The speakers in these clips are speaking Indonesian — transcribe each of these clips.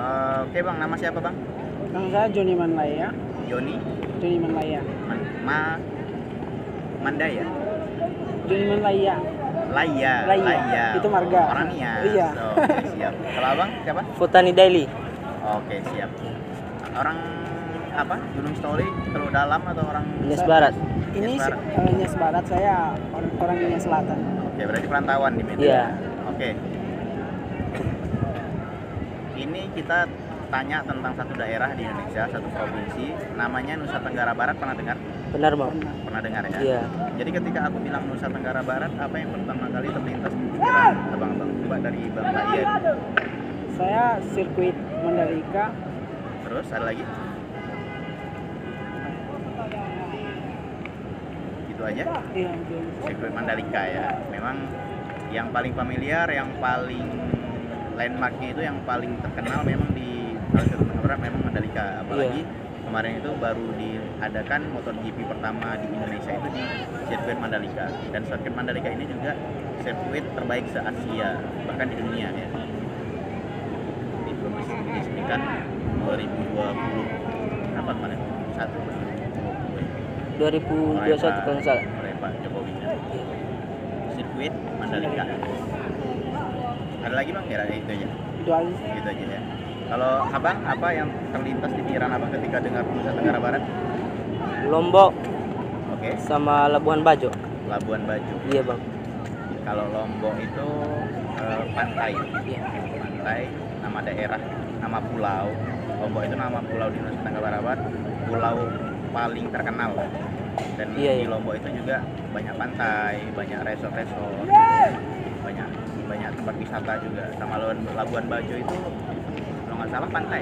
Oke bang, nama siapa bang? Nama saya Joni Manlaya. Joni? Joni Manlaya. Mandaya? Joni Manlaya. Laya. Itu marga. Orang Nias. Iya. Oke, siap. Kalau abang siapa? Futani Daily. Oke, siap. Orang apa? Gunung Story, Teluk Dalam atau orang Nias Barat. Ini Nias Barat. Nias Barat, saya orang Nias Selatan. Oke, berarti perantauan di Medan. Iya. Oke. Ini kita tanya tentang satu daerah di Indonesia, satu provinsi, namanya Nusa Tenggara Barat. Pernah dengar? Benar bang. Pernah dengar ya? Iya. Jadi ketika aku bilang Nusa Tenggara Barat, apa yang pertama kali terlintas di pikiran abang-abang? Coba dari Bang Bayan. Saya sirkuit Mandalika. Terus ada lagi? Gitu aja? Iya. Sirkuit Mandalika ya. Memang yang paling familiar, yang paling landmarknya itu yang paling terkenal memang di Nusa Tenggara Barat memang Mandalika. Apalagi kemarin itu baru diadakan MotoGP pertama di Indonesia itu di sirkuit Mandalika, dan sirkuit Mandalika ini juga sirkuit terbaik se-Asia bahkan di dunia ya. Diresmikan 2020 apa kemarin? 2021 kalau nggak salah. Oleh Pak Jokowi. Sirkuit Mandalika. Ada lagi bang? Kira itu aja. Itu aja. Gitu aja ya. Kalau abang, apa yang terlintas di pikiran abang ketika dengar Nusa Tenggara Barat? Lombok Oke. sama Labuan Bajo. Labuan Bajo. Iya bang. Kalau Lombok itu pantai. Iya. Pantai, nama daerah, nama pulau. Lombok itu nama pulau di Nusa Tenggara Barat, pulau paling terkenal. Dan Iya, di iya. Lombok itu juga banyak pantai, banyak resort-resort, banyak tempat wisata juga. Sama Labuan Bajo itu kalau nggak salah pantai.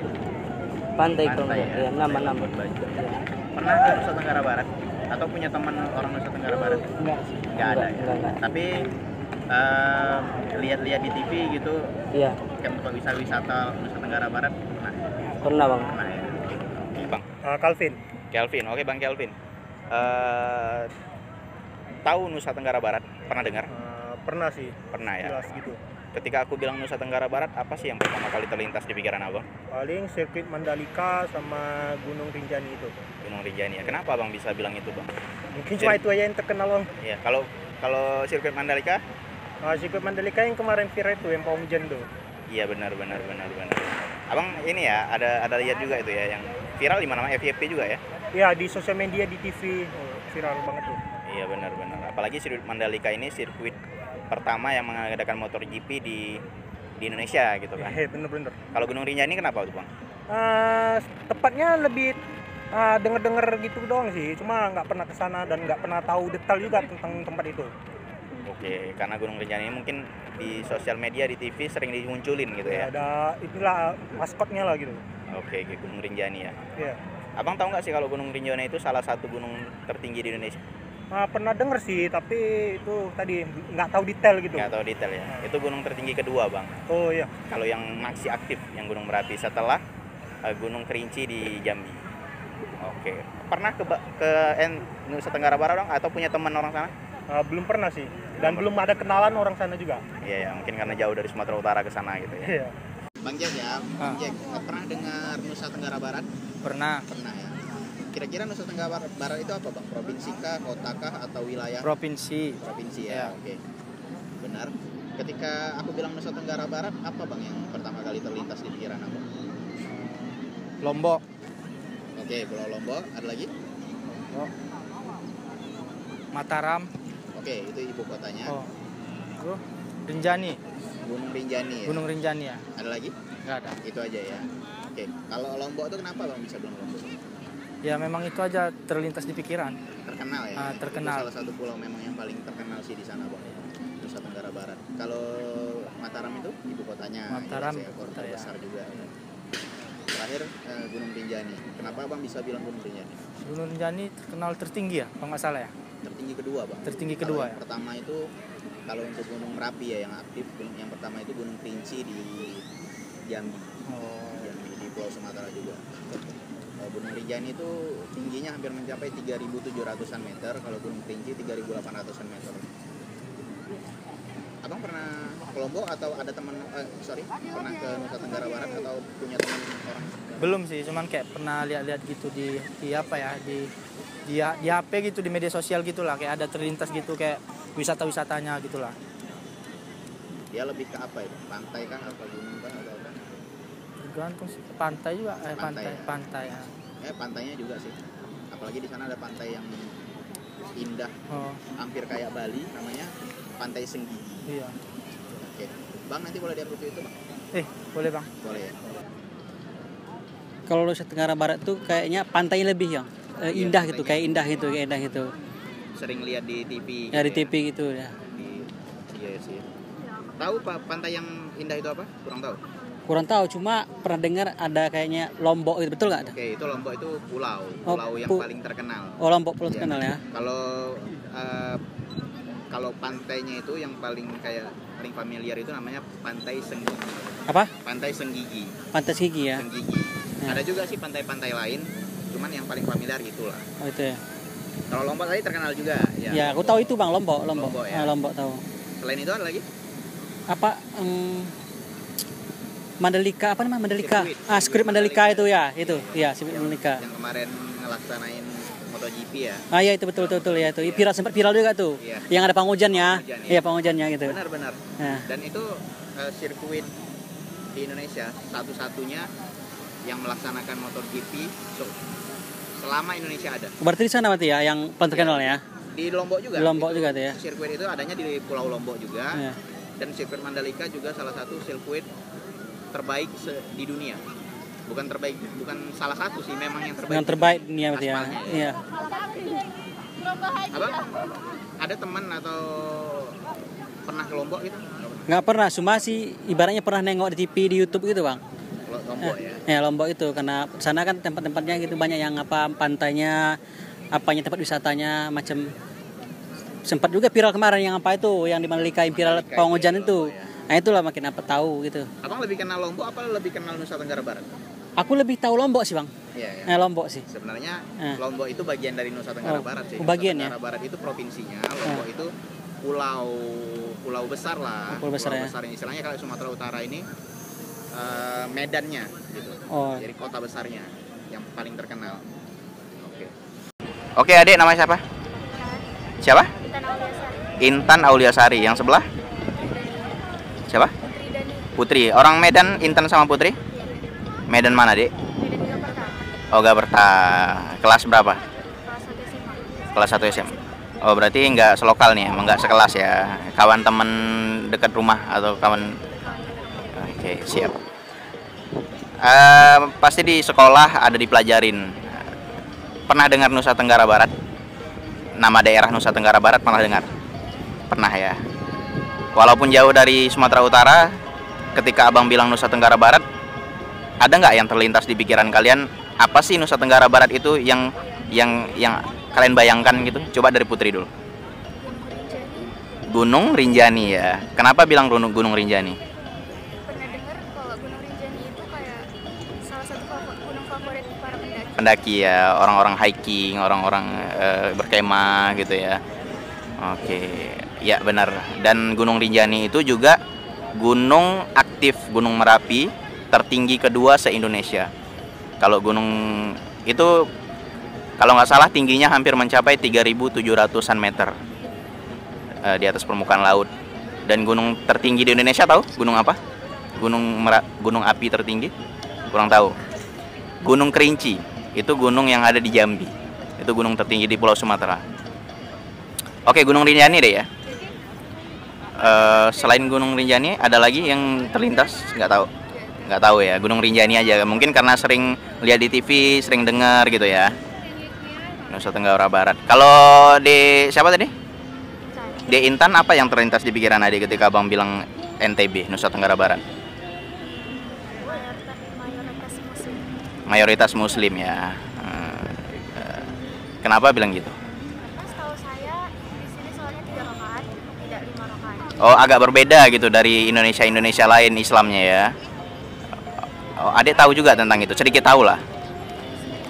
Pantai kalau nggak ya. iya, nama-nama. Labuan Bajo. Pernah ke Nusa Tenggara Barat? Atau punya teman orang Nusa Tenggara Barat? Enggak. Nggak ada ya? Enggak. Tapi lihat-lihat di TV gitu, Iya. tempat wisata Nusa Tenggara Barat pernah? Pernah bang. Pernah ya? Oke bang. Calvin. Kelvin, oke bang Kelvin. Tahu Nusa Tenggara Barat? Pernah dengar? Pernah sih. Pernah ya? Jelas gitu. Ketika aku bilang Nusa Tenggara Barat, apa sih yang pertama kali terlintas di pikiran abang? Paling sirkuit Mandalika sama Gunung Rinjani itu. Gunung Rinjani ya. Kenapa abang bisa bilang itu bang? Mungkin cuma itu aja yang terkenal bang. Ya, kalau sirkuit Mandalika? Sirkuit Mandalika yang kemarin viral itu yang Pawang Hujan tuh. Iya benar. Abang ini ya ada lihat juga itu ya yang viral di mana FYP juga ya? Iya, di sosial media, di TV viral banget tuh. Iya benar. Apalagi sirkuit Mandalika ini sirkuit pertama yang mengadakan MotoGP di Indonesia gitu kan. Iya, bener. Kalau Gunung Rinjani kenapa tuh bang? Tepatnya lebih denger-denger gitu doang sih. Cuma nggak pernah kesana dan nggak pernah tahu detail juga tentang tempat itu. Oke, karena Gunung Rinjani mungkin di sosial media, di TV sering dimunculin gitu ya. Ada itulah maskotnya lah gitu. Oke, Gunung Rinjani ya. Iya. Abang tahu nggak sih kalau Gunung Rinjani itu salah satu gunung tertinggi di Indonesia? Pernah denger sih, tapi itu tadi nggak tahu detail gitu. Nggak tahu detail ya. Itu gunung tertinggi kedua bang. Oh iya. Kalau yang masih aktif, yang Gunung Merapi setelah Gunung Kerinci di Jambi. Oke. Pernah ke Nusa Tenggara Barat dong? Atau punya teman orang sana? Belum pernah sih. Dan belum ada kenalan orang sana juga. Iya, mungkin karena jauh dari Sumatera Utara ke sana gitu ya. Iya. Bang Jack ya, Bang Jack, pernah dengar Nusa Tenggara Barat? Pernah. Pernah ya. Kira-kira Nusa Tenggara Barat itu apa bang? Provinsi kah, kota kah, atau wilayah? Provinsi. Provinsi ya. Oke. Benar. Ketika aku bilang Nusa Tenggara Barat, apa bang yang pertama kali terlintas di pikiran aku? Lombok. Oke, Pulau Lombok. Ada lagi? Mataram. Oke, itu ibu kotanya. Rinjani. Gunung Rinjani ya. Gunung Rinjani ya. Ada lagi? Nggak ada. Itu aja ya. Oke. Kalau Lombok itu kenapa bang bisa bilang Lombok? Ya memang itu aja terlintas di pikiran. Terkenal ya. Terkenal. Itu salah satu pulau memang yang paling terkenal sih di sana bang. Nusa Tenggara Barat. Kalau Mataram itu ibu kotanya. Mataram ya, kota ya. besar juga. Ya. Terakhir Gunung Rinjani. Kenapa bang bisa bilang Gunung Rinjani? Gunung Rinjani terkenal tertinggi ya, kalau nggak salah ya. Tertinggi kedua bang. Tertinggi Kalau kedua yang ya. pertama itu kalau untuk Gunung Merapi ya yang aktif, yang pertama itu Gunung Kerinci di Jambi. Jambi di Pulau Sumatera juga. Gunung Rinjani itu tingginya hampir mencapai 3.700-an meter, kalau Gunung Kerinci 3.800-an meter. Abang pernah ke Lombok atau ada teman pernah ke Nusa Tenggara Barat atau punya teman orang? Belum sih, cuman kayak pernah lihat-lihat gitu di apa ya, di HP gitu, di media sosial gitulah, kayak ada terlintas gitu kayak wisata-wisatanya gitulah. Dia lebih ke apa itu? Pantai kah atau gunung kah atau apa? Tergantung sih, pantai juga, pantai. Ya. Pantainya juga sih. Apalagi di sana ada pantai yang indah, Oh, hampir kayak Bali, namanya Pantai Senggigi. iya. Oke. Bang, nanti boleh lihat review itu, Bang? Boleh Bang. Boleh ya. Kalau Nusa Tenggara Barat tuh kayaknya pantainya lebih yang indah gitu, kayak indah gitu. Sering lihat di TV. Ya di gitu TV gitu ya. Iya sih. Tahu Pak pantai yang indah itu apa? Kurang tahu. Kurang tahu, cuma pernah dengar ada kayaknya Lombok itu, betul nggak ada? Oke, itu Lombok itu pulau yang paling terkenal. Oh, Lombok pulau Iya. terkenal ya. Kalau pantainya itu yang paling familiar itu namanya Pantai Senggigi. Apa? Pantai Senggigi. Pantai Senggigi ya. Senggigi. Ya. Ada juga sih pantai-pantai lain, cuman yang paling familiar itulah. Oh itu ya. Kalau Lombok tadi terkenal juga. Ya, aku tahu itu Bang, Lombok. Lombok, ya. Lombok tahu. Selain itu ada lagi? Apa Mandalika, apa namanya Mandalika? Sirkuit. Sirkuit Mandalika itu ya, itu. Iya, sirkuit Mandalika. Yang kemarin ngelaksanain MotoGP ya. Ya itu betul ya itu. Sempat viral juga tuh. Iya. Yang ada penghujannya. Penghujan, Iya, penghujannya gitu. Benar. Ya. Dan itu sirkuit di Indonesia satu-satunya yang melaksanakan MotoGP selama Indonesia ada. Berarti di sana berarti ya yang paling terkenal ya. Di Lombok juga. Di Lombok juga tuh ya. Sirkuit itu adanya di Pulau Lombok juga. Ya. Dan sirkuit Mandalika juga salah satu sirkuit terbaik di dunia. Bukan salah satu sih, memang yang terbaik. Yang terbaik dunia berarti ya. Aspalnya, ya. Iya. Apa? Ada teman atau pernah ke Lombok gitu? Nggak pernah, cuma sih ibaratnya pernah nengok di TV, di YouTube gitu Bang. Lombok ya. Ya Lombok itu karena sana kan tempat-tempatnya gitu banyak yang apa pantainya, apanya tempat wisatanya macam. Sempat juga viral kemarin yang apa itu, yang di Mandalika yang viral penghujan itu. Ya. Nah itulah makin apa tahu gitu. Abang lebih kenal Lombok apa lebih kenal Nusa Tenggara Barat? Aku lebih tahu Lombok sih Bang. Iya. Lombok sih. Sebenarnya Eh. Lombok itu bagian dari Nusa Tenggara Barat sih. Bagian Nusa ya. Tenggara Barat itu provinsinya, Lombok itu pulau besar lah. Pulau besar ya. Istilahnya kalau Sumatera Utara ini medannya gitu. Oh. Jadi kota besarnya yang paling terkenal. Oke, Adik, namanya siapa? Siapa? Intan Auliasari. Yang sebelah? Siapa? Putri. Orang Medan, Intan sama Putri? Medan mana, Dek? Oh, Gaberta. Kelas berapa? Kelas 1 SMA. Oh, berarti nggak selokal nih, emang nggak sekelas ya. Kawan temen dekat rumah atau kawan. Oke, siap. Pasti di sekolah ada dipelajarin. Pernah dengar Nusa Tenggara Barat? Nama daerah Nusa Tenggara Barat pernah dengar? Pernah ya. Walaupun jauh dari Sumatera Utara, ketika Abang bilang Nusa Tenggara Barat, ada nggak yang terlintas di pikiran kalian? Apa sih Nusa Tenggara Barat itu yang kalian bayangkan gitu? Coba dari Putri dulu. Gunung Rinjani ya. Kenapa bilang Gunung Rinjani? Pernah dengar kalau Gunung Rinjani itu kayak salah satu gunung favorit para pendaki. Pendaki ya, orang-orang hiking, orang-orang berkemah gitu ya. Oke, ya benar. Dan Gunung Rinjani itu juga gunung aktif Gunung Merapi tertinggi kedua se-Indonesia. Kalau gunung itu kalau nggak salah tingginya hampir mencapai 3.700-an meter di atas permukaan laut. Dan gunung tertinggi di Indonesia tahu? Gunung apa? Gunung api tertinggi? Kurang tahu. Gunung Kerinci itu gunung yang ada di Jambi. Itu gunung tertinggi di Pulau Sumatera. Oke, Gunung Rinjani deh ya. Selain Gunung Rinjani ada lagi yang terlintas? Nggak tahu ya. Gunung Rinjani aja. Mungkin karena sering lihat di TV, sering dengar gitu ya. Nusa Tenggara Barat. Kalau di siapa tadi? Di Intan, apa yang terlintas di pikiran adik ketika Abang bilang NTB, Nusa Tenggara Barat? Mayoritas muslim. Mayoritas Muslim ya. Kenapa bilang gitu? Karena setahu saya di sini soalnya 3 rakaat, tidak 5 rakaat. Oh, agak berbeda gitu dari Indonesia lain Islamnya ya. Oh, adik tahu juga tentang itu, sedikit tahu lah.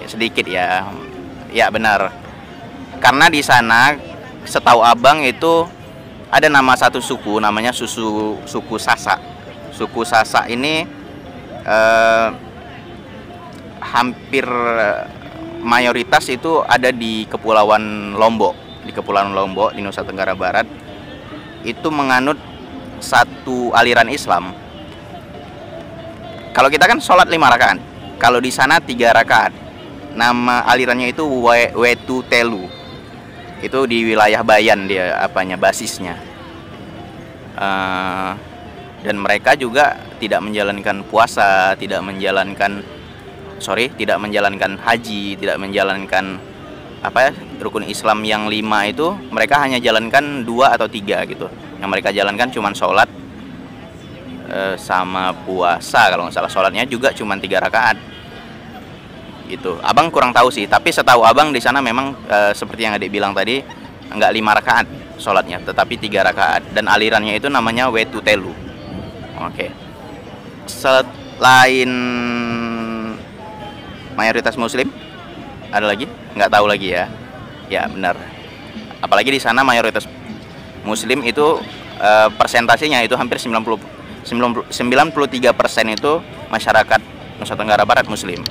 Ya, sedikit ya. Ya benar. Karena di sana setahu Abang itu ada nama satu suku namanya suku Sasak. Suku Sasak ini hampir mayoritas itu ada di Kepulauan Lombok. Di Kepulauan Lombok di Nusa Tenggara Barat itu menganut satu aliran Islam. Kalau kita kan sholat 5 rakaat, kalau di sana 3 rakaat. Nama alirannya itu Wetu Telu. Itu di wilayah Bayan dia basisnya. Dan mereka juga tidak menjalankan puasa, tidak menjalankan haji, tidak menjalankan rukun Islam yang 5 itu. Mereka hanya jalankan 2 atau 3 gitu. Yang mereka jalankan cuma sholat sama puasa. Kalau nggak salah sholatnya juga cuma 3 rakaat gitu. Abang kurang tahu sih, tapi setahu abang di sana memang seperti yang adik bilang tadi, nggak 5 rakaat sholatnya, tetapi 3 rakaat, dan alirannya itu namanya Wetu Telu. Oke. Selain mayoritas Muslim, ada lagi? Nggak tahu lagi ya. Ya benar. Apalagi di sana mayoritas Muslim itu persentasenya itu hampir 93% itu masyarakat Nusa Tenggara Barat Muslim.